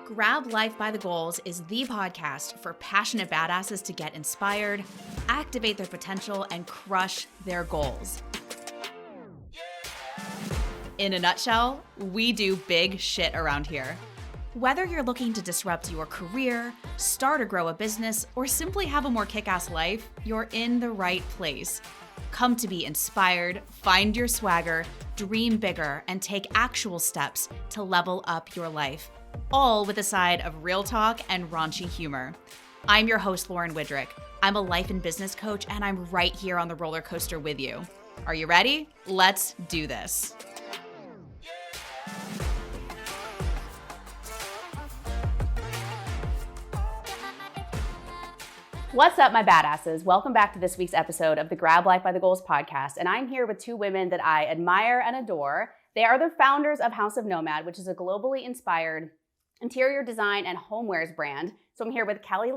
Grab Life by the Goals is the podcast for passionate badasses to get inspired, activate their potential, and crush their goals. In a nutshell, we do big shit around here. Whether you're looking to disrupt your career, start or grow a business, or simply have a more kick-ass life, you're in the right place. Come to be inspired, find your swagger, dream bigger, and take actual steps to level up your life. All with a side of real talk and raunchy humor. I'm your host, Lauren Widrick. I'm a life and business coach, and I'm right here on the roller coaster with you. Are you ready? Let's do this. What's up, my badasses? Welcome back to this week's episode of the Grab Life by the Goals podcast, and I'm here with two women that I admire and adore. They are the founders of House of Nomad, which is a globally inspired interior design and homewares brand. So I'm here with Kelley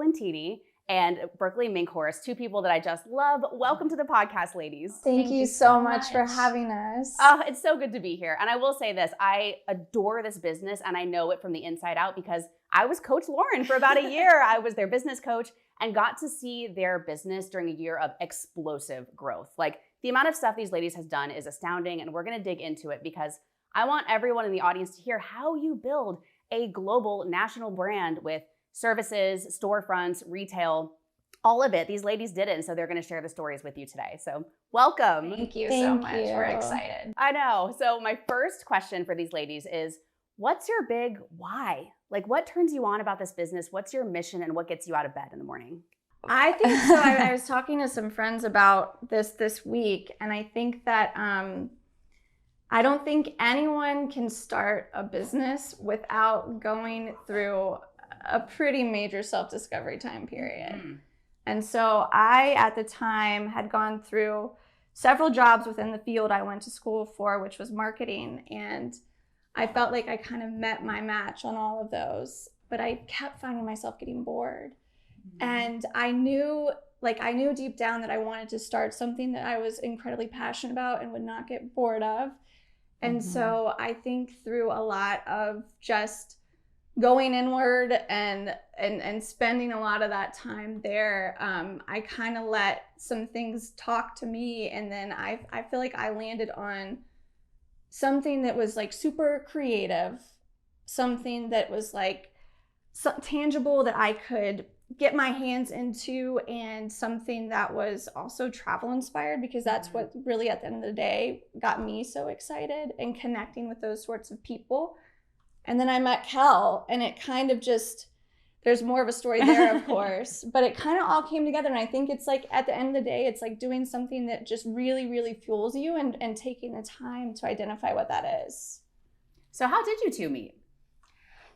and Berkeley Minkhorst, two people that I just love. Welcome to the podcast, ladies. Thank you so much for having us. Oh, it's so good to be here. And I will say this, I adore this business and I know it from the inside out because I was Coach Lauren for about a year. I was their business coach and got to see their business during a year of explosive growth. Like, the amount of stuff these ladies has done is astounding, and we're gonna dig into it because I want everyone in the audience to hear how you build a global national brand with services, storefronts, retail, all of it. These ladies did it, and so they're gonna share the stories with you today. So welcome. Thank you so much. We're excited. I know. So my first question for these ladies is, what's your big why? Like, what turns you on about this business? What's your mission and what gets you out of bed in the morning? I think so. I was talking to some friends about this week, and I think that I don't think anyone can start a business without going through a pretty major self-discovery time period. Mm-hmm. And so I, at the time, had gone through several jobs within the field I went to school for, which was marketing, and I felt like I kind of met my match on all of those, but I kept finding myself getting bored. Mm-hmm. And I knew deep down that I wanted to start something that I was incredibly passionate about and would not get bored of. And mm-hmm. so I think through a lot of just going inward and spending a lot of that time there, I kind of let some things talk to me. And then I feel like I landed on something that was like super creative, something that was like tangible that I could get my hands into, and something that was also travel inspired, because that's what really at the end of the day got me so excited and connecting with those sorts of people. And then I met Kel, and it kind of just, there's more of a story there, of course, but it kind of all came together. And I think it's like, at the end of the day, it's like doing something that just really, really fuels you and taking the time to identify what that is. So how did you two meet?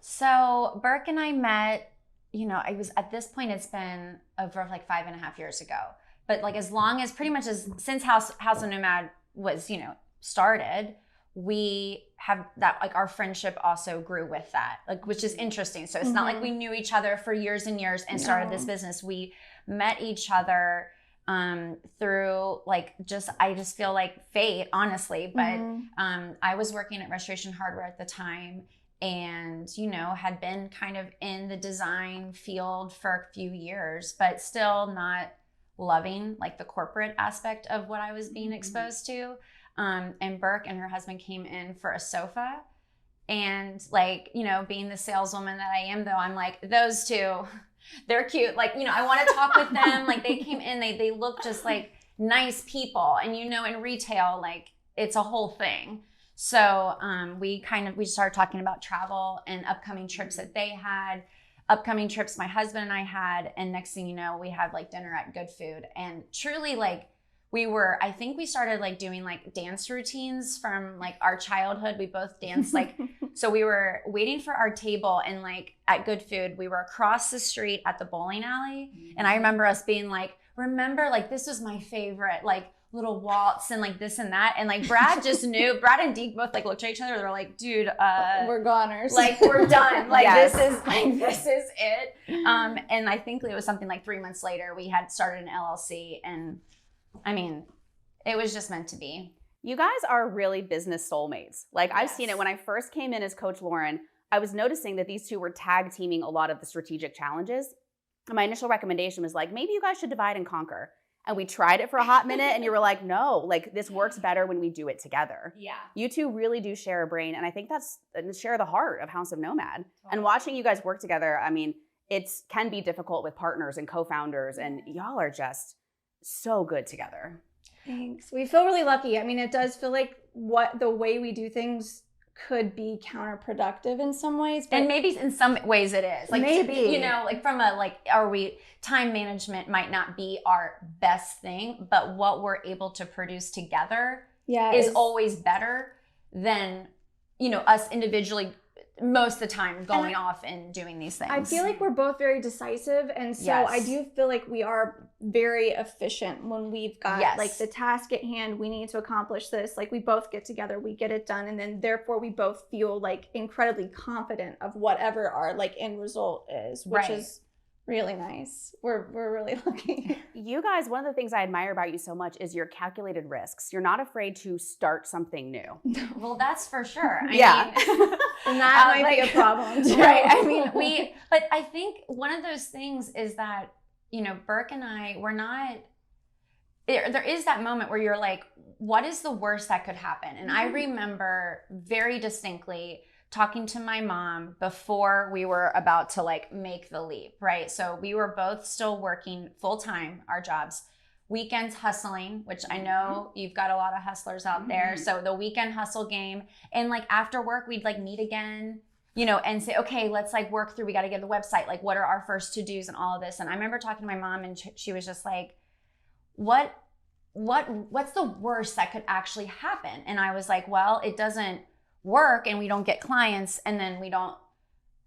So Burke and I met, I was, at this point, it's been over like 5.5 years ago, but like since House of Nomad was, started, we have that, like, our friendship also grew with that, like, which is interesting. So it's mm-hmm. not like we knew each other for years and years and started this business. We met each other through I just feel like fate, honestly. But mm-hmm. I was working at Restoration Hardware at the time, and had been kind of in the design field for a few years, but still not loving like the corporate aspect of what I was being exposed to. And Burke and her husband came in for a sofa, and being the saleswoman that I am, though, I'm like, those two, they're cute. Like, I want to talk with them. Like, they came in, they look just like nice people. And, in retail, like, it's a whole thing. So we started talking about travel and upcoming trips that they had, upcoming trips my husband and I had. And next thing you know, we had like dinner at Good Food. And truly, like, I think we started like doing like dance routines from like our childhood. We both danced so we were waiting for our table, and like at Good Food, we were across the street at the bowling alley. Mm-hmm. And I remember us being like, this was my favorite, like, little waltz and like this and that. And like Brad just knew, Brad and Deke both like looked at each other. They're like, dude, we're goners. Like, we're done. Like, yes. this is it. And I think it was something like 3 months later, we had started an LLC, and I mean, it was just meant to be. You guys are really business soulmates. Like, I've seen it when I first came in as Coach Lauren. I was noticing that these two were tag teaming a lot of the strategic challenges. And my initial recommendation was like, maybe you guys should divide and conquer. And we tried it for a hot minute and you were like, no, like this works better when we do it together. Yeah. You two really do share a brain. And I think that's share the heart of House of Nomad. And watching you guys work together, I mean, it can be difficult with partners and co-founders, and y'all are just so good together. Thanks. We feel really lucky. I mean, it does feel like the way we do things could be counterproductive in some ways, and maybe in some ways it is. Like maybe, you know, like from a like, time management might not be our best thing, but what we're able to produce together is always better than, you know, us individually most of the time going off and doing these things. I feel like we're both very decisive, and so I do feel like we are very efficient when we've got like the task at hand. We need to accomplish this. Like we both get together, we get it done, and then therefore we both feel like incredibly confident of whatever our like end result is, which is really nice. We're really lucky. You guys, one of the things I admire about you so much is your calculated risks. You're not afraid to start something new. Well, that's for sure. I mean, and that might be a problem too. Right. I mean, but I think one of those things is that, you know, Burke and I, we're not, there is that moment where you're like, what is the worst that could happen? And I remember very distinctly talking to my mom before we were about to like make the leap, right? So we were both still working full-time, our jobs, weekends hustling, which I know you've got a lot of hustlers out there. So the weekend hustle game, and like after work, we'd like meet again, you know, and say, okay, let's like work through, we got to get the website. Like what are our first to-dos and all of this? And I remember talking to my mom and she was just like, what's the worst that could actually happen? And I was like, well, it doesn't work and we don't get clients and then we don't.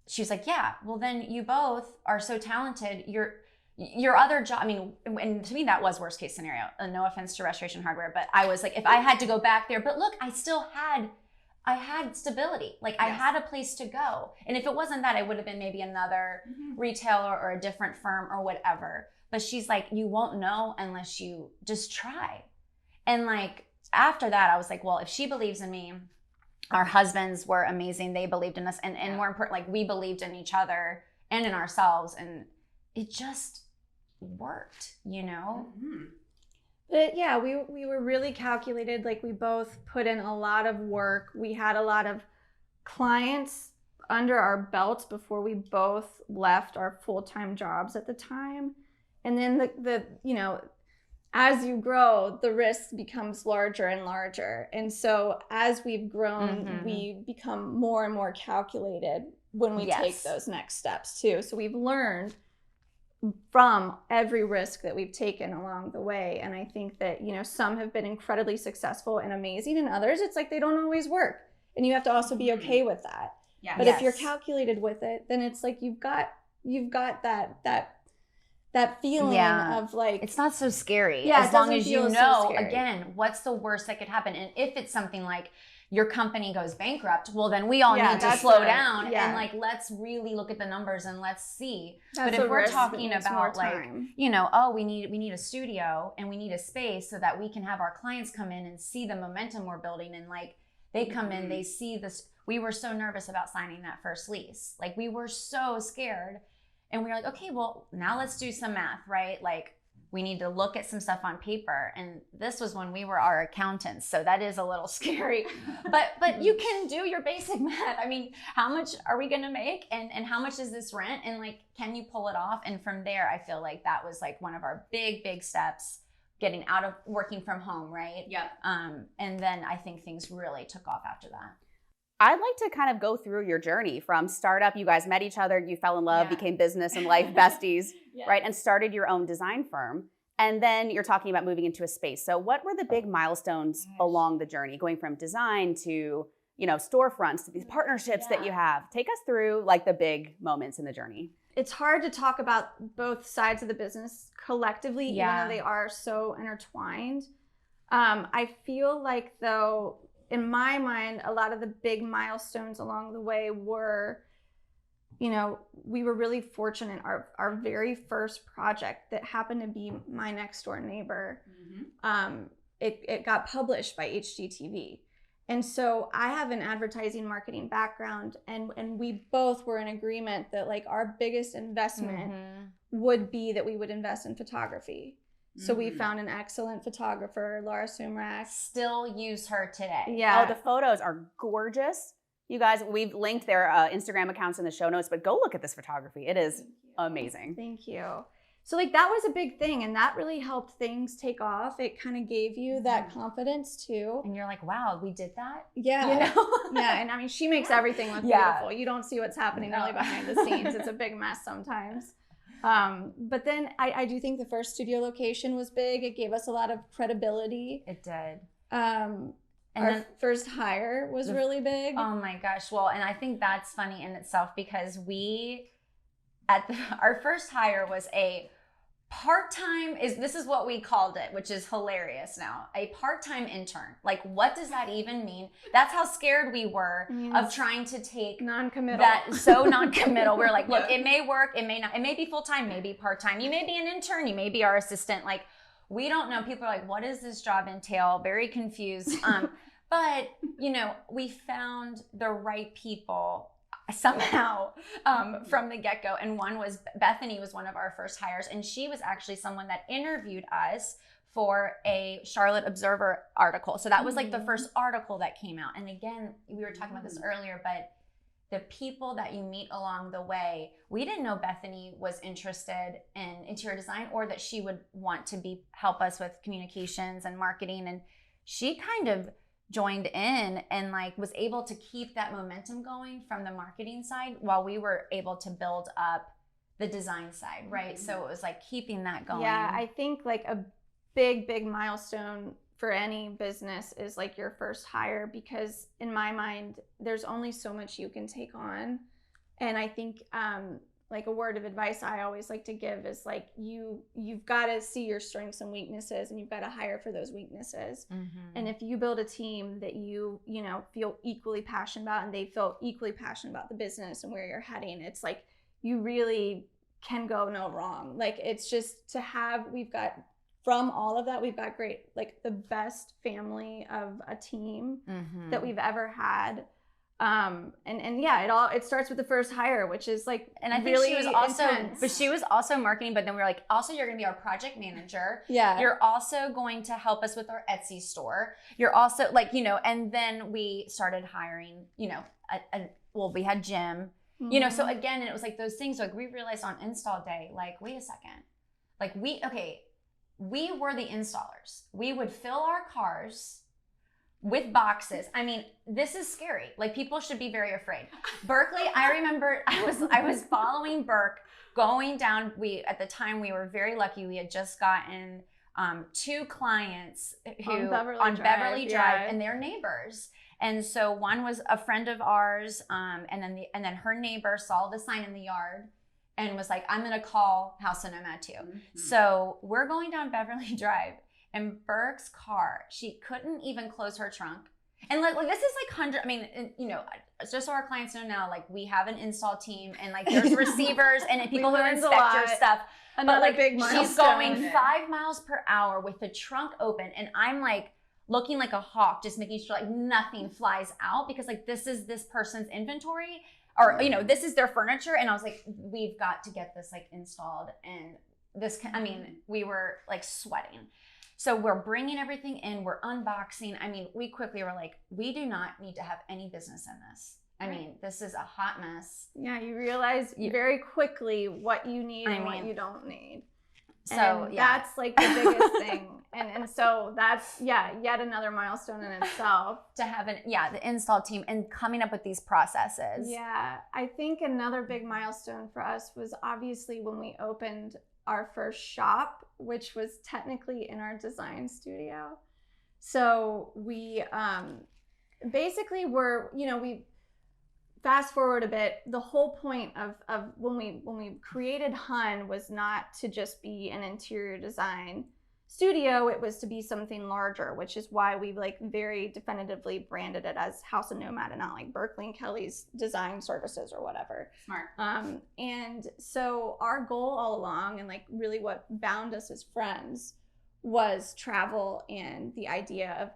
She's like, yeah, well then you both are so talented. Your other job, I mean, and to me that was worst case scenario. No offense to Restoration Hardware, but I was like, if I had to go back there, but look, I had stability. Like I had a place to go. And if it wasn't that, it would have been maybe another retailer or a different firm or whatever. But she's like, you won't know unless you just try. And like after that, I was like, well, if she believes in me, our husbands were amazing. They believed in us. And more important, like we believed in each other and in ourselves. And it just worked, you know? But yeah, we were really calculated. Like we both put in a lot of work. We had a lot of clients under our belts before we both left our full-time jobs at the time. And then the you know, as you grow, the risk becomes larger and larger. And so as we've grown, we become more and more calculated when we take those next steps too. So we've learned from every risk that we've taken along the way. And I think that, you know, some have been incredibly successful and amazing, and others, it's like they don't always work. And you have to also be okay with that. But if you're calculated with it, then it's like you've got that feeling of like, it's not so scary as long as you know, again, what's the worst that could happen. And if it's something like your company goes bankrupt, well, then we all need to slow down and like, let's really look at the numbers and let's see. But if we're talking about like, you know, oh, we need a studio and we need a space so that we can have our clients come in and see the momentum we're building. And like, they come in, they see this. We were so nervous about signing that first lease. Like we were so scared. And we were like, okay, well, now let's do some math, right? Like we need to look at some stuff on paper. And this was when we were our accountants. So that is a little scary, but you can do your basic math. I mean, how much are we going to make? And how much is this rent? And like, can you pull it off? And from there, I feel like that was like one of our big steps, getting out of working from home, right? Yep. And then I think things really took off after that. I'd like to kind of go through your journey from startup. You guys met each other, you fell in love, became business and life besties, right? And started your own design firm. And then you're talking about moving into a space. So what were the big milestones along the journey, going from design to, you know, storefronts, to these partnerships that you have? Take us through like the big moments in the journey. It's hard to talk about both sides of the business collectively, even though they are so intertwined. I feel like though, in my mind, a lot of the big milestones along the way were, you know, we were really fortunate. Our very first project that happened to be My Next Door Neighbor, it got published by HGTV. And so I have an advertising marketing background, and we both were in agreement that like our biggest investment would be that we would invest in photography. So we found an excellent photographer, Laura Sumrak. Still use her today. Yeah. Oh, the photos are gorgeous. You guys, we've linked their Instagram accounts in the show notes, but go look at this photography. It is amazing. Thank you. So like that was a big thing, and that really helped things take off. It kind of gave you that confidence too. And you're like, wow, we did that? Yeah. You know? Yeah, and I mean, she makes everything look beautiful. You don't see what's happening really behind the scenes. It's a big mess sometimes. But then I do think the first studio location was big. It gave us a lot of credibility. It did. And our first hire was really big. Oh my gosh. Well, and I think that's funny in itself because our first hire was a part-time, this is what we called it, which is hilarious now, a part-time intern. Like, what does that even mean? That's how scared we were of trying to take non-committal. That so non-committal. We're like, look, it may work, it may not, it may be full-time, maybe part-time, you may be an intern, you may be our assistant. Like, we don't know. People are like, what does this job entail? Very confused. But you know, we found the right people somehow from the get-go, and one was Bethany was one of our first hires, and she was actually someone that interviewed us for a Charlotte Observer article. So that was like the first article that came out. And again, we were talking about this earlier, but the people that you meet along the way, we didn't know Bethany was interested in interior design or that she would want to help us with communications and marketing, and she kind of joined in and like was able to keep that momentum going from the marketing side while we were able to build up the design side, right? So it was like keeping that going. Yeah, I think like a big milestone for any business is like your first hire, because in my mind, there's only so much you can take on. And I think like a word of advice I always like to give is like you've got to see your strengths and weaknesses, and you've got to hire for those weaknesses. And if you build a team that you know feel equally passionate about, and they feel equally passionate about the business and where you're heading, it's like you really can go no wrong. Like it's just we've got from all of that, we've got great, like the best family of a team that we've ever had. And yeah, it starts with the first hire, which is like, and I think really she was also, intense. but she was also marketing, but then we were like, also you're going to be our project manager. Yeah. You're also going to help us with our Etsy store. You're also like, you know, and then we started hiring, you know, we had Jim, you know, so again, and it was like those things, like we realized on install day, like, wait a second, like we were the installers. We would fill our cars with boxes. I mean, this is scary. Like people should be very afraid. Berkeley, I remember I was following Burke going down. At the time we were very lucky. We had just gotten 2 clients who on Beverly Drive, and they're neighbors. And so one was a friend of ours, and then her neighbor saw the sign in the yard and was like, I'm gonna call House of Nomad too. So we're going down Beverly Drive. And Burke's car, she couldn't even close her trunk. And like this is like you know, just so our clients know now, like we have an install team and like there's receivers and people who inspect your stuff. Another but like big milestone. she's going 5 miles per hour with the trunk open, and I'm like looking like a hawk, just making sure like nothing flies out, because like this is this person's inventory, or you know, this is their furniture. And I was like, we've got to get this like installed. And this, I mean, we were like sweating. So we're bringing everything in, we're unboxing. I mean, we quickly were like, we do not need to have any business in this. I mean, this is a hot mess. Yeah, you realize very quickly what you need and what you don't need. So that's like the biggest thing. And so that's, yet another milestone in itself. To have the install team and coming up with these processes. Yeah, I think another big milestone for us was obviously when we opened our first shop, which was technically in our design studio. So we basically we fast forward a bit, the whole point of when we created Hun was not to just be an interior design studio, it was to be something larger, which is why we like very definitively branded it as House of Nomad and not like Berkeley and Kelley's design services or whatever. Smart. And so our goal all along, and like really what bound us as friends, was travel and the idea of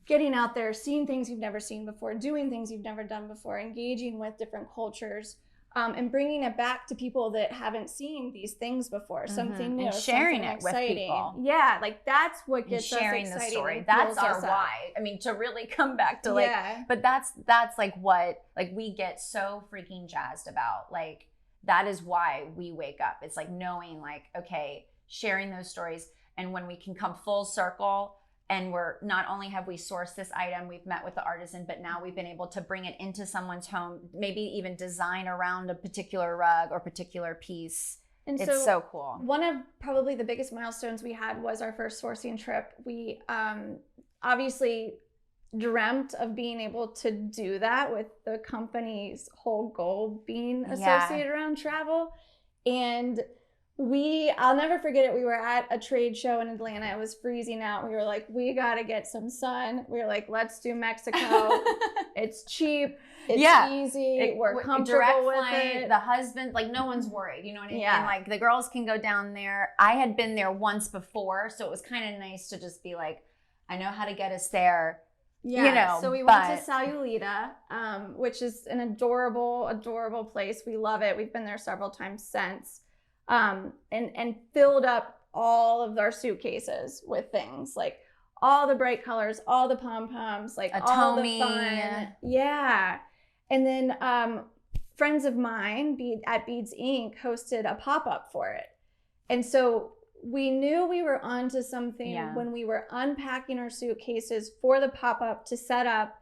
getting out there, seeing things you've never seen before, doing things you've never done before, engaging with different cultures, and bringing it back to people that haven't seen these things before, something new, and sharing something it exciting. with people. Yeah, like that's what gets sharing us the excited. story. That's our why. I mean, to really come back to like, but that's like what like we get so freaking jazzed about. Like that is why we wake up. It's like knowing like, okay, sharing those stories. And when we can come full circle and we're not only have we sourced this item, we've met with the artisan, but now we've been able to bring it into someone's home, maybe even design around a particular rug or particular piece. And it's so cool. One of probably the biggest milestones we had was our first sourcing trip. We obviously dreamt of being able to do that with the company's whole goal being associated around travel. And I'll never forget it. We were at a trade show in Atlanta. It was freezing out. We were like, we got to get some sun. We were like, let's do Mexico. It's cheap. It's easy. We're comfortable with it. The husband, like no one's worried. You know what I mean? Yeah. And like the girls can go down there. I had been there once before, so it was kind of nice to just be like, I know how to get us there. Yeah. You know, so we went to Sayulita, which is an adorable, adorable place. We love it. We've been there several times since. And filled up all of our suitcases with things like all the bright colors, all the pom-poms, like all the fun. Yeah. And then friends of mine at Beads Inc. hosted a pop-up for it. And so we knew we were onto something when we were unpacking our suitcases for the pop-up to set up,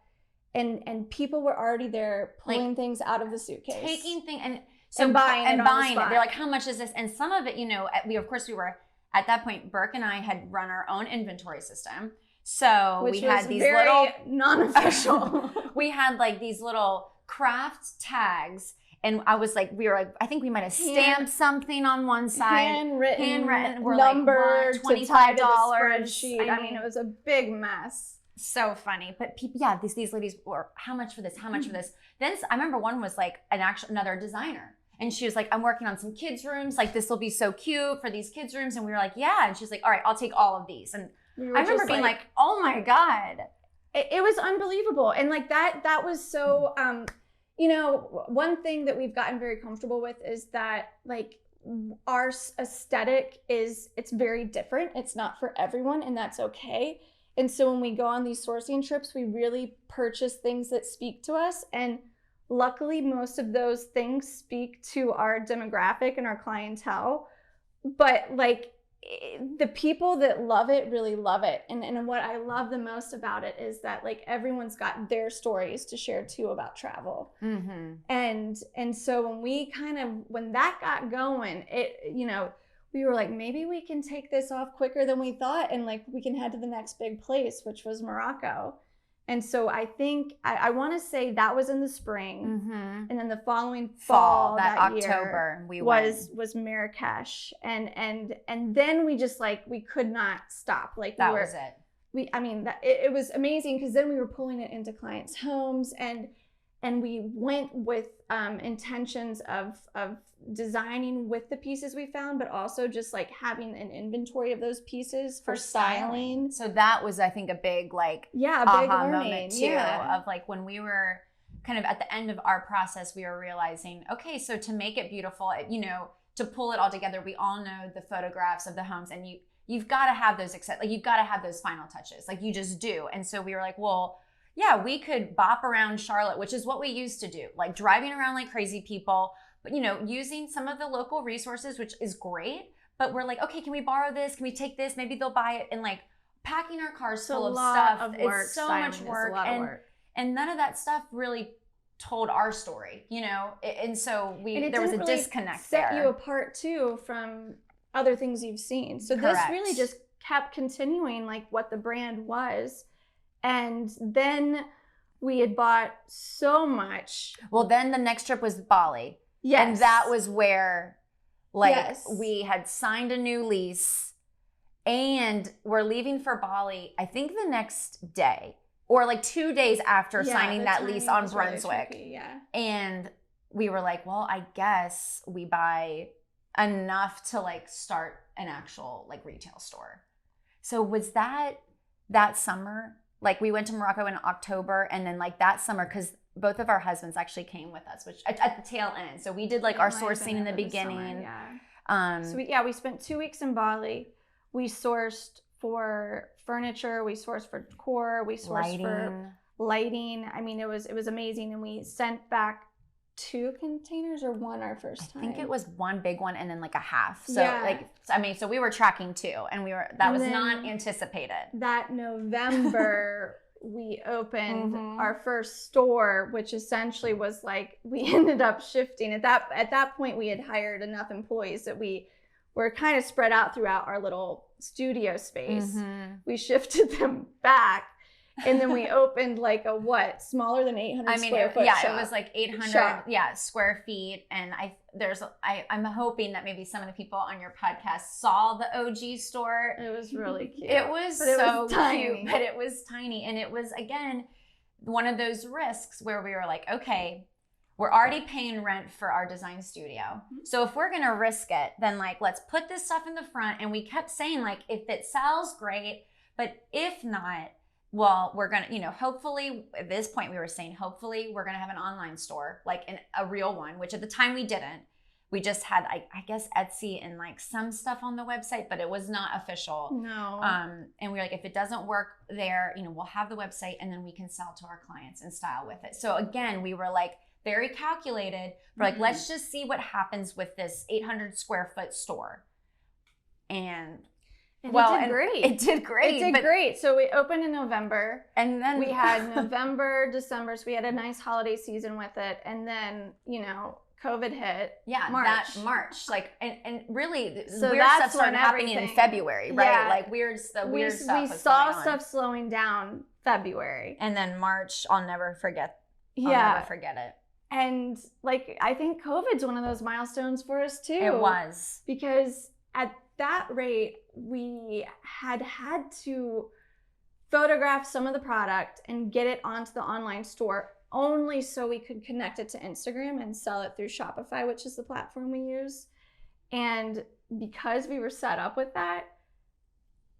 and people were already there pulling things out of the suitcase. Taking things and buying it. They're like, how much is this? And some of it, you know, we were at that point, Burke and I had run our own inventory system. So we had these little non-official. We had like these little craft tags. And I was like, I think we might have stamped something on one side. Handwritten. We're numbered like, $25. Spreadsheet. I mean, it was a big mess. So funny. But people, these ladies were, how much for this? How much for this? Then I remember one was like another designer. And she was like, I'm working on some kids' rooms. Like, this will be so cute for these kids' rooms. And we were like, yeah. And she's like, all right, I'll take all of these. And I remember being like, oh my God. It was unbelievable. And like that was so, you know, one thing that we've gotten very comfortable with is that like our aesthetic it's very different. It's not for everyone, and that's okay. And so when we go on these sourcing trips, we really purchase things that speak to us. And luckily, most of those things speak to our demographic and our clientele. But like the people that love it really love it. And what I love the most about it is that like everyone's got their stories to share too about travel. Mm-hmm. And so when that got going, it, you know, we were like, maybe we can take this off quicker than we thought, and like we can head to the next big place, which was Morocco. And so I think I want to say that was in the spring, mm-hmm. and then the following fall that October year was Marrakesh, and then we just like we could not stop. Like that was it. It was amazing because then we were pulling it into clients' homes, and we went with intentions of designing with the pieces we found, but also just like having an inventory of those pieces for styling. So that was, I think, a big like big aha learning moment too, of like when we were kind of at the end of our process, we were realizing, okay, so to make it beautiful, you know, to pull it all together, we all know the photographs of the homes, and you've got to have those you've got to have those final touches, like you just do. And so we were like, well, yeah, we could bop around Charlotte, which is what we used to do, like driving around like crazy people, but, you know, using some of the local resources, which is great. But we're like, okay, can we borrow this? Can we take this? Maybe they'll buy it. And like packing our cars full of stuff. It's so much work. And none of that stuff really told our story, you know? And so there was a really disconnect there. Set you apart too from other things you've seen. So Correct. This really just kept continuing like what the brand was. And then we had bought so much. Well, then the next trip was Bali. Yes. And that was where we had signed a new lease, and we're leaving for Bali, I think the next day or like 2 days after signing that lease on Brunswick. Really tricky, and we were like, well, I guess we buy enough to like start an actual like retail store. So was that summer Like we went to Morocco in October, and then like that summer, because both of our husbands actually came with us, which at the tail end. So we did like our sourcing in the beginning. So we spent 2 weeks in Bali. We sourced for furniture, we sourced for decor, we sourced for lighting. I mean, it was amazing. And we sent back 2 containers or 1 our first time. I think it was 1 big one and then like a half. So so we were tracking 2, and that was not anticipated. That November we opened our first store, which essentially was like, we ended up shifting. At that point we had hired enough employees that we were kind of spread out throughout our little studio space. We shifted them back, and then we opened like a smaller than 800 square foot shop. It was like 800 square feet. And I'm hoping that maybe some of the people on your podcast saw the OG store. It was really cute. It was so cute, but it was tiny. And it was, again, one of those risks where we were like, okay, we're already paying rent for our design studio. So if we're going to risk it, then like, let's put this stuff in the front. And we kept saying like, if it sells, great. But if not, well, we're going to, hopefully at this point we were saying, hopefully we're going to have an online store, like a real one, which at the time we didn't. We just had, I guess, Etsy and like some stuff on the website, but it was not official. No. And we were like, if it doesn't work there, we'll have the website and then we can sell to our clients and style with it. So again, we were like very calculated. We're like, let's just see what happens with this 800 square foot store. And it did great. It did great. So we opened in November, and then we had November, December. So we had a nice holiday season with it, and then COVID hit. Yeah, March. Like, and really, so weird stuff started happening in February, right? Yeah. Like weird stuff. We saw stuff slowing down February, and then March. I'll never forget. I'll never forget it. And like, I think COVID's one of those milestones for us too. It was, because at that rate, we had to photograph some of the product and get it onto the online store only so we could connect it to Instagram and sell it through Shopify, which is the platform we use. And because we were set up with that,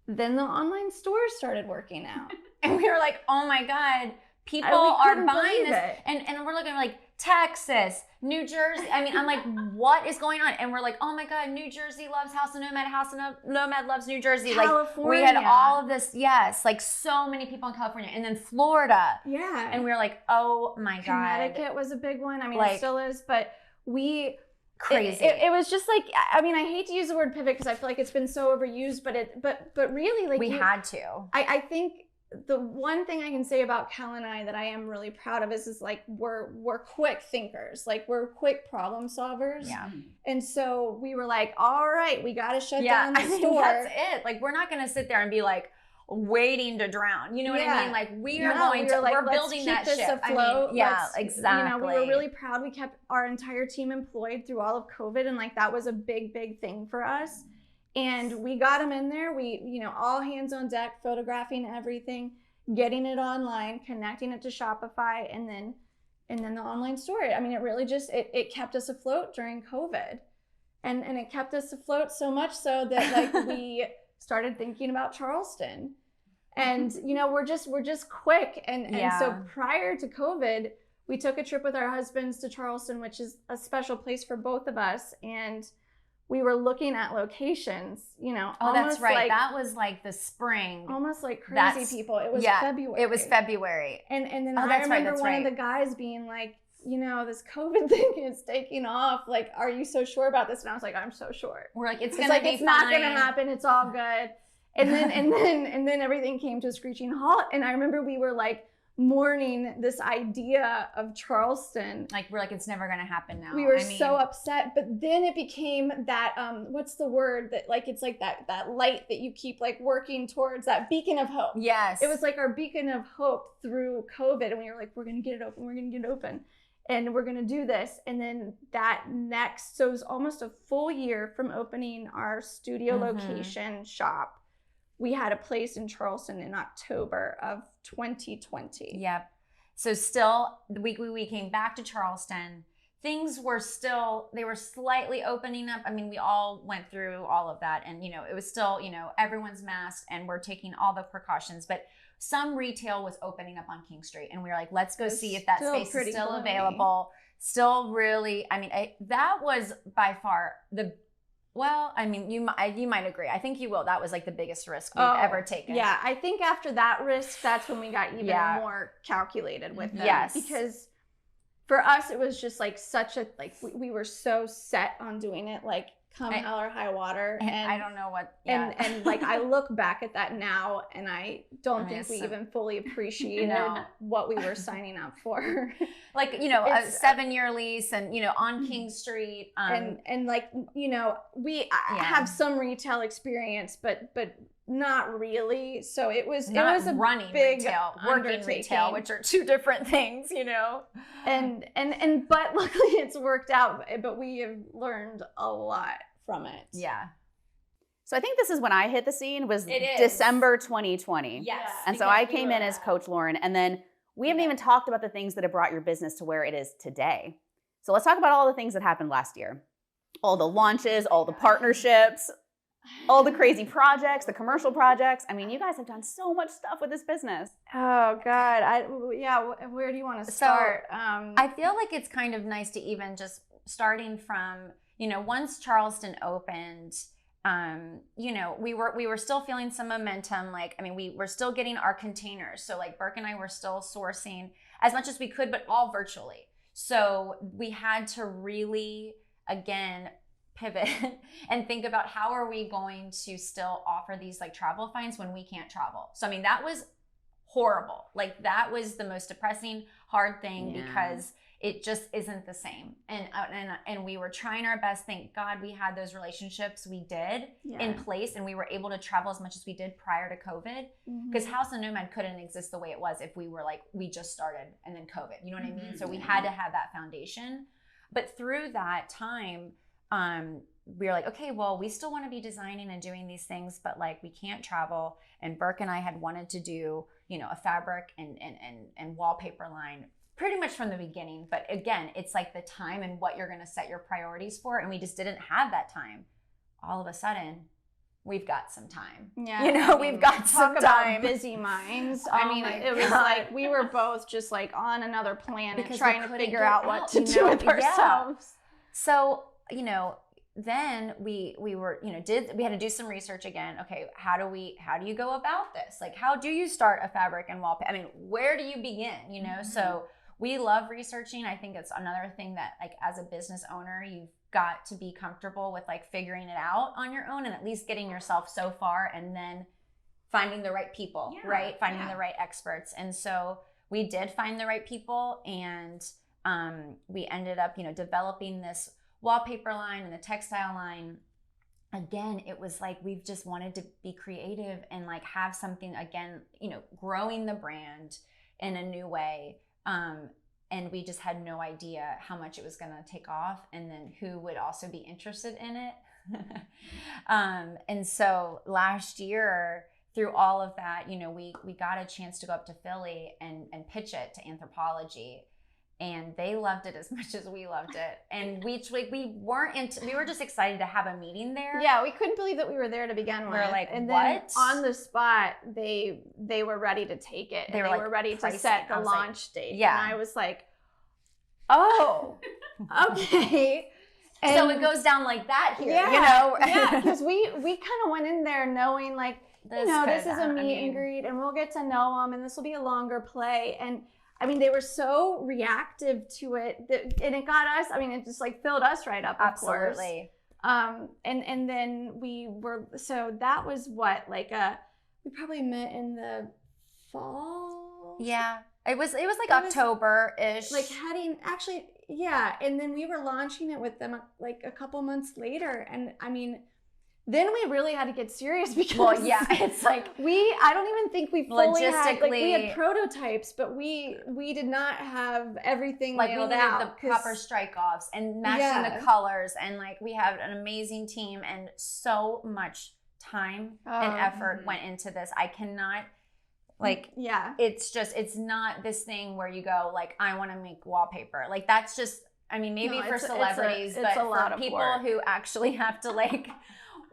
then the online store started working out. And we were like, oh my God, people are buying this. And we're looking like Texas, New Jersey. I mean, I'm like, what is going on? And we're like, oh my God, New Jersey loves House of Nomad. House of Nomad loves New Jersey. California. Like we had all of this, like so many people in California, and then Florida. Yeah. And we were like, oh my God. Connecticut was a big one. I mean, it still is, but crazy. It was just like, I mean, I hate to use the word pivot because I feel like it's been so overused, but really, like, we had to. I think the one thing I can say about Kel and I that I am really proud of is like we're quick thinkers, like we're quick problem solvers. Yeah. And so we were like, all right, we got to shut down the store. That's it. Like, we're not going to sit there and be like waiting to drown. You know what I mean? Like, we're building that ship. Afloat. Exactly. We were really proud. We kept our entire team employed through all of COVID, and like that was a big thing for us. And we got them in there. We, all hands on deck, photographing everything, getting it online, connecting it to Shopify, and then the online store. I mean, it really just, it kept us afloat during COVID. And it kept us afloat so much so that like we started thinking about Charleston. And, we're just quick. And so prior to COVID, we took a trip with our husbands to Charleston, which is a special place for both of us. And we were looking at locations, that's right. Like, that was like the spring. Almost like crazy people. It was February. It was February. And then I remember one of the guys being like, this COVID thing is taking off. Like, are you so sure about this? And I was like, I'm so sure. We're like, it's not gonna happen. It's all good. And then everything came to a screeching halt. And I remember we were like mourning this idea of Charleston. Like, we're like, it's never gonna happen now. We were so upset, but then it became that what's the word that, like, it's like that light that you keep like working towards, that beacon of hope. Yes. It was like our beacon of hope through COVID, and we were like, we're gonna get it open, and we're gonna do this. And then so it was almost a full year from opening our studio location shop. We had a place in Charleston in October of 2020. Yep. So still, we came back to Charleston. Things were they were slightly opening up. I mean, we all went through all of that, and, it was still, everyone's masked and we're taking all the precautions. But some retail was opening up on King Street, and we were like, let's go see if that still space is pretty still gloomy. available. Still really, that was by far you might agree. I think you will. That was like the biggest risk we've ever taken. Yeah, I think after that risk, that's when we got even more calculated with them. Yes. Because for us, it was just like such a, like, we were so set on doing it, like, come hell or high water. And I don't know what, and like, I look back at that now, and I don't think we even fully appreciated what we were signing up for. Like, you know, a 7-year lease, and, you know, on King Street. And like, you know, we have some retail experience, but not really. So it was a running big retail, working retail, which are two different things, you know. And but luckily it's worked out. But we have learned a lot from it. Yeah. So I think this is when I hit the scene, was December 2020. Yes. And so I came in as Coach Lauren, and then we haven't even talked about the things that have brought your business to where it is today. So let's talk about all the things that happened last year. All the launches, all the partnerships, all the crazy projects, the commercial projects. I mean, you guys have done so much stuff with this business. Oh God. Where do you want to start? I feel like it's kind of nice to even just starting from, you know, once Charleston opened, you know, we were still feeling some momentum. Like, I mean, we were still getting our containers. So like Burke and I were still sourcing as much as we could, but all virtually. So we had to really, again, pivot and think about how are we going to still offer these like travel finds when we can't travel. So, I mean, that was horrible. Like, that was the most depressing, hard thing because it just isn't the same. And we were trying our best. Thank God we had those relationships we did in place, and we were able to travel as much as we did prior to COVID, because House of Nomad couldn't exist the way it was if we were like, we just started and then COVID, you know what I mean? So we had to have that foundation. But through that time, we were like, okay, well, we still want to be designing and doing these things, but like, we can't travel. And Burke and I had wanted to do, you know, a fabric and wallpaper line pretty much from the beginning. But again, it's like the time and what you're going to set your priorities for. And we just didn't have that time. All of a sudden, we've got some time. Yeah. You know, we've got some time. About busy minds. I mean, it was like we were both just like on another planet because trying to figure out what to do with ourselves. So, you know, then we were, you know, we had to do some research again. Okay, how do you go about this? Like, how do you start a fabric and wallpaper? I mean, where do you begin? You know, so we love researching. I think it's another thing that, like, as a business owner, you've got to be comfortable with like figuring it out on your own and at least getting yourself so far, and then finding the right people, right? Finding the right experts. And so we did find the right people, and we ended up, you know, developing this wallpaper line and the textile line. Again, it was like, we've just wanted to be creative and like have something, again, you know, growing the brand in a new way. And we just had no idea how much it was going to take off, and then who would also be interested in it. And so last year, through all of that, you know, we got a chance to go up to Philly and pitch it to Anthropologie. And they loved it as much as we loved it. And we were just excited to have a meeting there. Yeah, we couldn't believe that we were there to begin with. We were like, and what? Then on the spot, they were ready to take it. They were ready to set the launch date. Yeah. And I was like, oh, okay. And so it goes down like that here, you know? Yeah, because we kind of went in there knowing like, this is a meet and greet, and we'll get to know them, and this will be a longer play. And I mean, they were so reactive to it and it got us, I mean, it just like filled us right up, of course. And then so that was what, like we probably met in the fall. Yeah. It was like October-ish. Like and then we were launching it with them like a couple months later. And I mean, then we really had to get serious because it's like I don't even think we fully had, like, we had logistically prototypes, but we did not have everything like nailed we needed out. the proper strike offs and matching the colors, and like we have an amazing team, and so much time and effort went into this. I cannot it's not this thing where you go like, I want to make wallpaper. Like, that's just, I mean, maybe for celebrities, but for people who actually have to like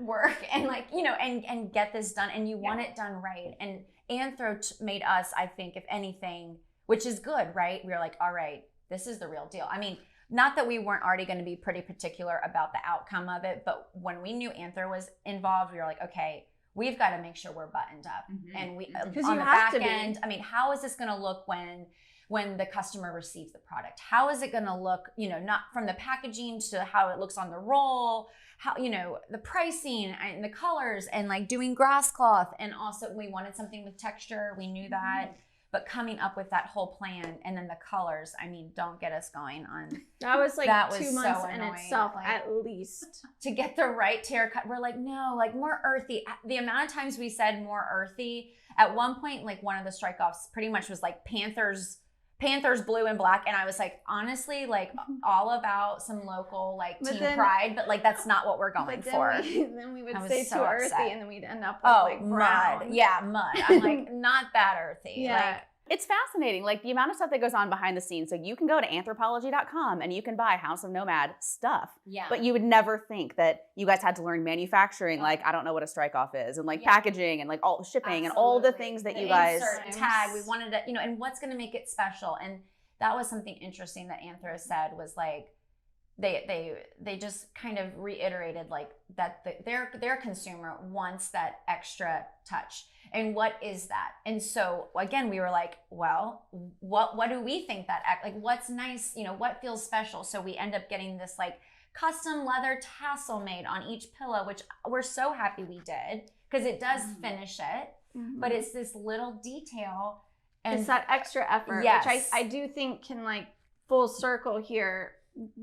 work and like, you know, and get this done, and you want it done right. And Anthro made us, I think, if anything, which is good, right? We were like, all right, this is the real deal. I mean, not that we weren't already going to be pretty particular about the outcome of it, but when we knew Anthro was involved, we were like, okay, we've got to make sure we're buttoned up. And we, on the back end, I mean, how is this going to look when the customer receives the product? How is it going to look, you know, not from the packaging to how it looks on the roll, how, you know, the pricing and the colors, and like doing grass cloth. And also we wanted something with texture. We knew that. But coming up with that whole plan, and then the colors, I mean, don't get us going on. That was like that 2 was months so in annoying. itself, Like, at least. to get the right tear cut, we're like, no, like more earthy. The amount of times we said more earthy, at one point, like one of the strike-offs pretty much was like Panthers blue and black, and I was like, honestly, like all about some local like team pride, but like that's not what we're going for. Then we would say so too upset. earthy, and then we'd end up with like brown. Mud. Yeah, mud. I'm like, not that earthy. Yeah. Like, It's fascinating, like the amount of stuff that goes on behind the scenes. So you can go to Anthropologie.com and you can buy House of Nomad stuff. yeah. But you would never think that you guys had to learn manufacturing, like I don't know what a strike-off is, and like packaging and like all shipping and all the things that you guys tag. We wanted to, you know, and what's going to make it special. And that was something interesting that Anthro said was like, they just kind of reiterated like that their consumer wants that extra touch. And what is that? And so again, we were like, well, what do we think that like what's nice, you know, what feels special? So we end up getting this like custom leather tassel made on each pillow, which we're so happy we did, because it does finish it, but it's this little detail. And it's that extra effort, which I do think can like full circle here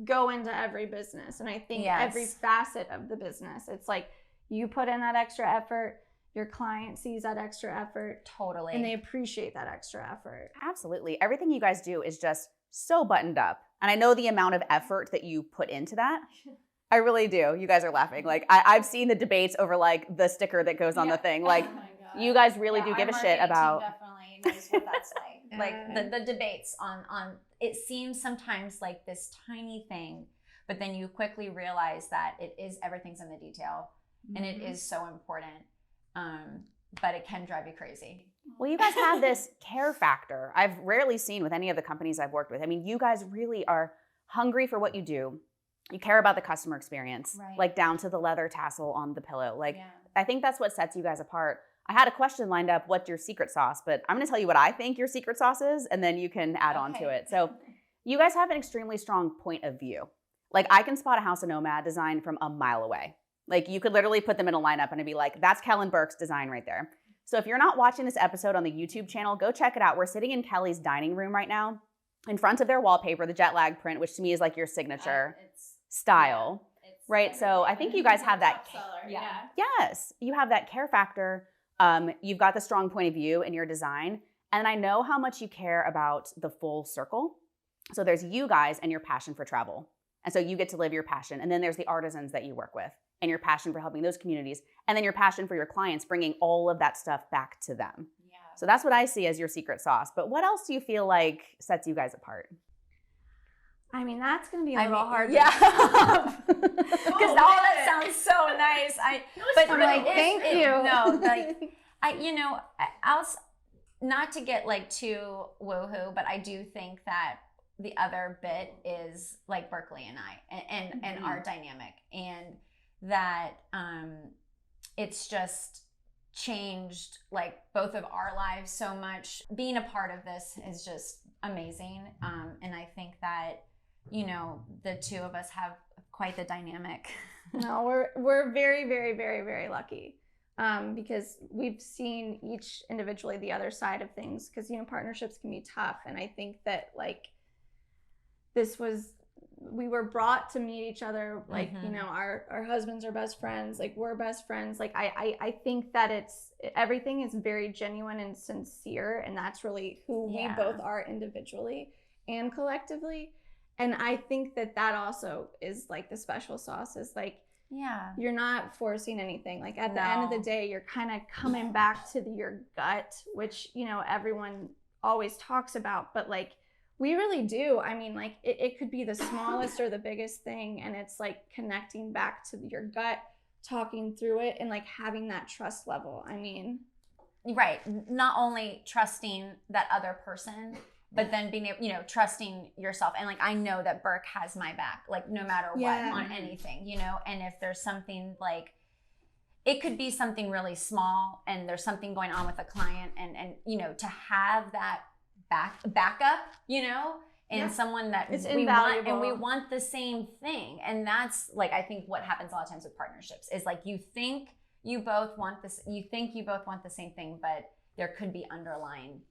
go into every business. And I think every facet of the business, it's like you put in that extra effort, your client sees that extra effort. Totally. And they appreciate that extra effort. Absolutely. Everything you guys do is just so buttoned up. And I know the amount of effort that you put into that. I really do. You guys are laughing. Like I've seen the debates over like the sticker that goes on the thing. Like you guys really do give a shit about. Definitely knows what that's like. Like the debates on it seems sometimes like this tiny thing, but then you quickly realize that everything's in the detail, and it is so important. But it can drive you crazy. Well, you guys have this care factor I've rarely seen with any of the companies I've worked with. I mean, you guys really are hungry for what you do. You care about the customer experience, like down to the leather tassel on the pillow. Like, I think that's what sets you guys apart. I had a question lined up, what's your secret sauce? But I'm going to tell you what I think your secret sauce is, and then you can add on to it. So you guys have an extremely strong point of view. Like, I can spot a House of Nomad design from a mile away. Like, you could literally put them in a lineup and it'd be like, that's Kelley and Berkeley's design right there. So if you're not watching this episode on the YouTube channel, go check it out. We're sitting in Kelley's dining room right now in front of their wallpaper, the jet lag print, which to me is like your signature style, right? So I think you guys have that. Yes, you have that care factor. You've got the strong point of view in your design. And I know how much you care about the full circle. So there's you guys and your passion for travel. And so you get to live your passion. And then there's the artisans that you work with and your passion for helping those communities. And then your passion for your clients, bringing all of that stuff back to them. Yeah. So that's what I see as your secret sauce. But what else do you feel like sets you guys apart? I mean, that's going to be a little hard. Yeah. Because that sounds so nice. But I'm like, thank you. No, like, I'll not to get like too woohoo, but I do think that the other bit is like Berkeley and I and our dynamic, and that it's just changed like both of our lives so much. Being a part of this is just amazing. And I think that, you know, the two of us have quite the dynamic. No, we're very, very, very, very lucky. Because we've seen each individually the other side of things, because, you know, partnerships can be tough. And I think that like we were brought to meet each other, like, you know, our husbands are best friends, like we're best friends. Like I think that everything is very genuine and sincere, and that's really who we both are individually and collectively. And I think that also is like the special sauce, is like, you're not forcing anything. Like at the end of the day, you're kind of coming back to your gut, which, you know, everyone always talks about, but like we really do. I mean, like it could be the smallest or the biggest thing, and it's like connecting back to your gut, talking through it, and like having that trust level. I mean, right, not only trusting that other person, but then being able, trusting yourself. And like, I know that Burke has my back, like no matter what, on anything, and if there's something like, it could be something really small and there's something going on with a client and to have that backup, and someone that we want the same thing. And that's like, I think what happens a lot of times with partnerships is like, you think you both want the same thing, but there could be underlying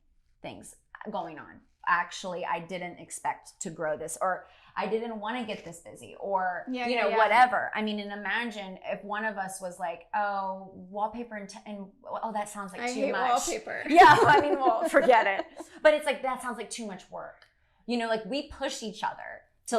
things going on. Actually, I didn't expect to grow this, or I didn't want to get this busy, or whatever. I mean, and imagine if one of us was like, oh, wallpaper and that sounds like too much. Wallpaper. Yeah, I mean, well, forget it. But it's like, that sounds like too much work. Like we push each other to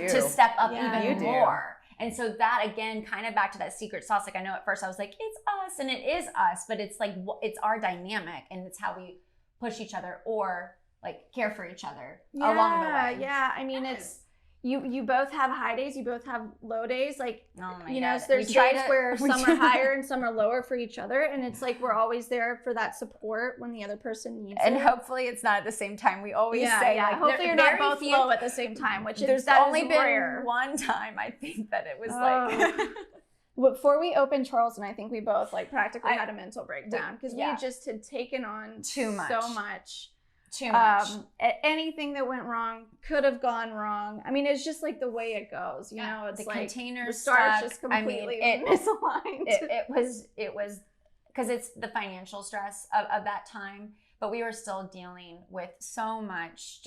to step up even more. And so that, again, kind of back to that secret sauce. Like, I know at first I was like, it's us, and it is us, but it's like, it's our dynamic, and it's how we push each other or like care for each other along the way. Yeah, I mean, it's you both have high days, you both have low days. Like, oh my God. So there's days where some are higher and some are lower for each other, and it's like we're always there for that support when the other person needs it. And hopefully it's not at the same time. We always say, like, hopefully you're not both low at the same time, which there's only been rare. One time I think that it was like. Before we opened Charleston, I think we both like practically had a mental breakdown because we just had taken on too much. Too much. Anything that went wrong could have gone wrong. I mean, it's just like the way it goes, it's the like container the stars just completely misaligned. It was because it's the financial stress of that time, but we were still dealing with so much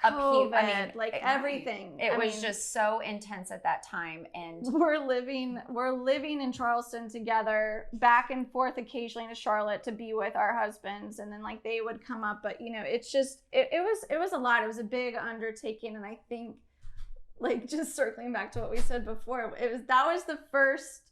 COVID, everything. It was just so intense at that time, and we're living in Charleston together, back and forth occasionally to Charlotte to be with our husbands, and then like they would come up, but it's just it was a lot. It was a big undertaking, and I think like just circling back to what we said before, that was the first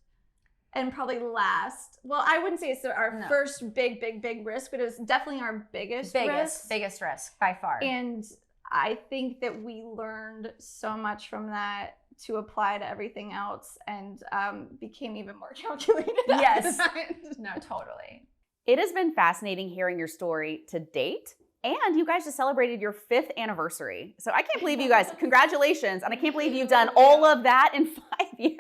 and probably last. Well, I wouldn't say it's our first big risk, but it was definitely our biggest risk by far. And I think that we learned so much from that to apply to everything else, and became even more calculated. Yes. No, totally. It has been fascinating hearing your story to date. And you guys just celebrated your 5th anniversary. So I can't believe you guys, congratulations. And I can't believe you've done all of that in 5 years.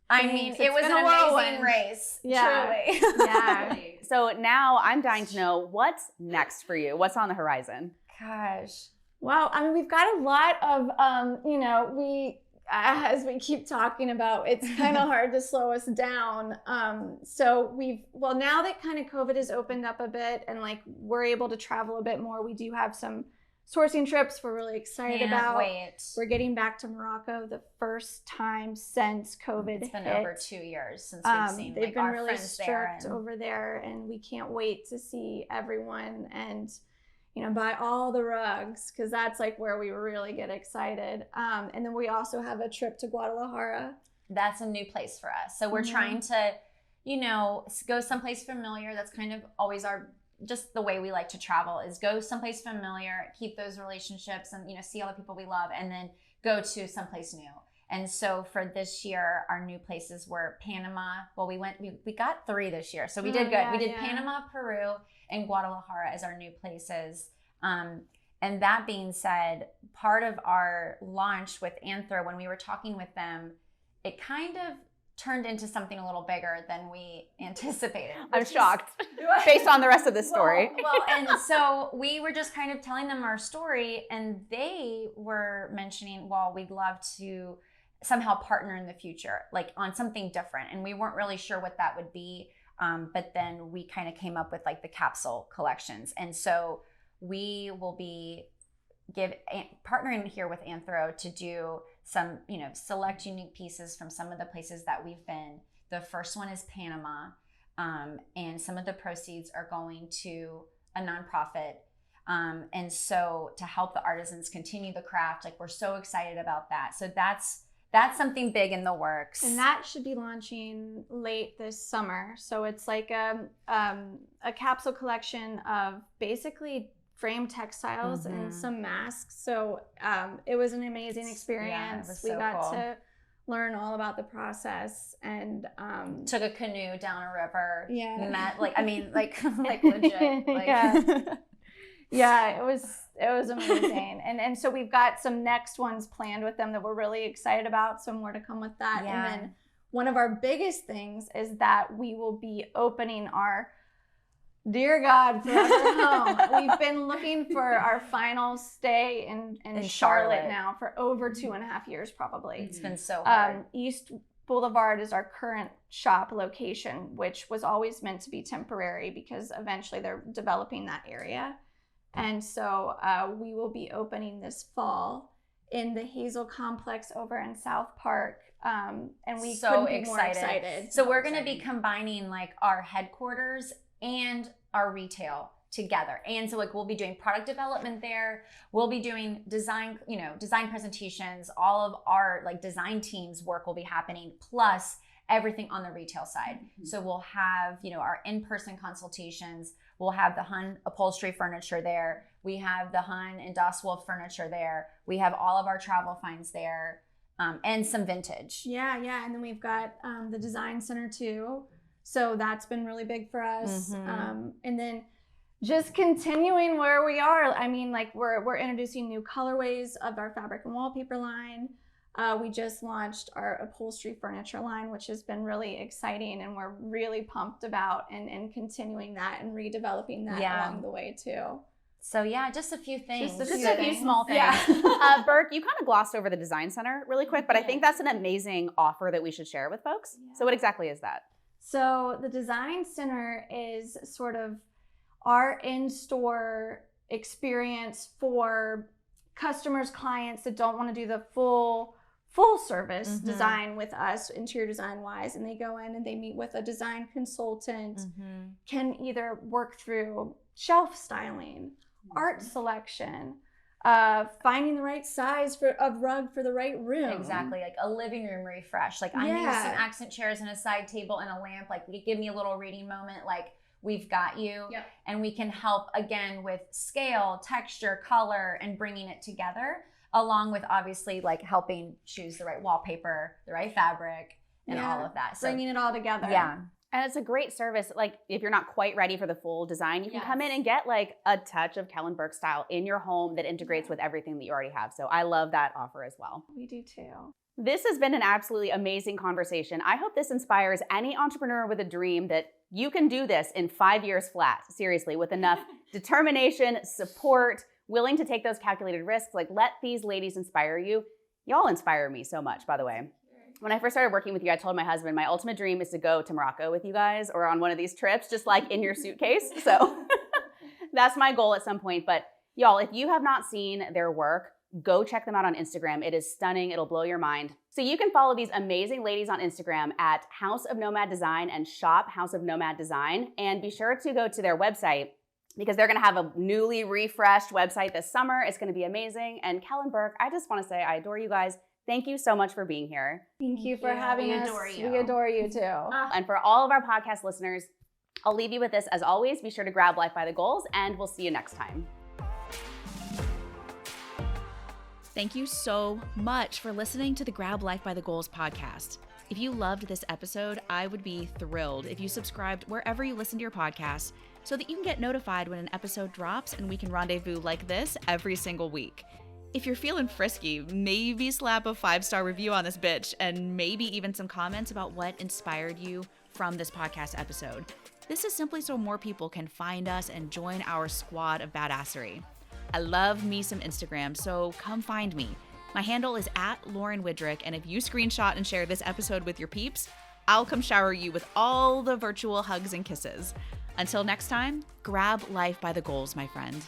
I mean, it was an amazing race. Truly. Yeah. So now I'm dying to know, what's next for you? What's on the horizon? Gosh. Wow. I mean, we've got a lot of, as we keep talking about, it's kind of hard to slow us down. So now that kind of COVID has opened up a bit and like we're able to travel a bit more, we do have some sourcing trips we're really excited about. We're getting back to Morocco the first time since COVID It's been hit. over 2 years since we've seen they've been our really friends strict over there, and we can't wait to see everyone and buy all the rugs, because that's like where we really get excited. And then we also have a trip to Guadalajara. That's a new place for us. So we're trying to, go someplace familiar. That's kind of always just the way we like to travel, is go someplace familiar, keep those relationships, and, see all the people we love, and then go to someplace new. And so for this year, our new places were Panama. Well, we got 3 this year, so we did good. Yeah, we did Panama, Peru, and Guadalajara as our new places. And that being said, part of our launch with Anthro, when we were talking with them, it kind of turned into something a little bigger than we anticipated. I'm shocked based on the rest of the story. Well, and so we were just kind of telling them our story, and they were mentioning, well, we'd love to somehow partner in the future, like on something different. And we weren't really sure what that would be. But then we kind of came up with like the Capsule Collections. And so we will be partnering here with Anthro to do some, select unique pieces from some of the places that we've been. The first one is Panama, and some of the proceeds are going to a nonprofit. And so to help the artisans continue the craft, like we're so excited about that. So that's something big in the works. And that should be launching late this summer. So it's like a capsule collection of basically framed textiles and some masks. So it was an amazing experience. Yeah, it was we so got cool to learn all about the process, and took a canoe down a river. Yeah. Met like legit. Like. Yeah, it was amazing. And so we've got some next ones planned with them that we're really excited about. So more to come with that. Yeah. And then one of our biggest things is that we will be opening our dear God forever home. We've been looking for our final stay in Charlotte now for over 2.5 years, probably. It's been so hard. East Boulevard is our current shop location, which was always meant to be temporary because eventually they're developing that area. And so we will be opening this fall in the Hazel Complex over in South Park. And we couldn't be more excited. So we're going to be combining like our headquarters and our retail together. And so like we'll be doing product development there. We'll be doing design presentations. All of our like design teams work will be happening, plus everything on the retail side. Mm-hmm. So we'll have, our in-person consultations. We'll have the Hun upholstery furniture there. We have the Hun and Das Wolf furniture there. We have all of our travel finds there, and some vintage. Yeah. And then we've got the design center too. So that's been really big for us. Mm-hmm. And then just continuing where we are. I mean, like we're introducing new colorways of our fabric and wallpaper line. We just launched our upholstery furniture line, which has been really exciting, and we're really pumped about and continuing that and redeveloping that along the way too. So yeah, just a few things. Just a few small things. Yeah. Burke, you kind of glossed over the design center really quick, but I think that's an amazing offer that we should share with folks. Yeah. So what exactly is that? So the design center is sort of our in-store experience for customers, clients that don't want to do the full service design with us, interior design wise, and they go in and they meet with a design consultant, can either work through shelf styling, art selection, finding the right size of rug for the right room. Exactly, like a living room refresh. Like I need some accent chairs and a side table and a lamp. Like give me a little reading moment. Like we've got you. Yep. And we can help again with scale, texture, color, and bringing it together, along with obviously like helping choose the right wallpaper, the right fabric, and all of that. So bringing it all together. Yeah. And it's a great service. Like if you're not quite ready for the full design, you can come in and get like a touch of Kelley and Berkeley style in your home that integrates with everything that you already have. So I love that offer as well. We do too. This has been an absolutely amazing conversation. I hope this inspires any entrepreneur with a dream that you can do this in 5 years flat, seriously, with enough determination, support, willing to take those calculated risks. Like let these ladies inspire you. Y'all inspire me so much, by the way. When I first started working with you, I told my husband my ultimate dream is to go to Morocco with you guys or on one of these trips, just like in your suitcase. So that's my goal at some point. But y'all, if you have not seen their work, go check them out on Instagram. It is stunning. It'll blow your mind. So you can follow these amazing ladies on Instagram at House of Nomad Design and shop House of Nomad Design. And be sure to go to their website because they're going to have a newly refreshed website this summer. It's going to be amazing. And Kelley and Berkeley, I just want to say I adore you guys. Thank you so much for being here. Thank you for having us. Adore you. We adore you too. And for all of our podcast listeners, I'll leave you with this as always. Be sure to grab life by the goals, and we'll see you next time. Thank you so much for listening to the Grab Life by the Goals podcast. If you loved this episode, I would be thrilled if you subscribed wherever you listen to your podcast so that you can get notified when an episode drops and we can rendezvous like this every single week. If you're feeling frisky, maybe slap a 5-star review on this bitch and maybe even some comments about what inspired you from this podcast episode. This is simply so more people can find us and join our squad of badassery. I love me some Instagram, so come find me. My handle is @Lauren Widrick, and if you screenshot and share this episode with your peeps, I'll come shower you with all the virtual hugs and kisses. Until next time, grab life by the goals, my friend.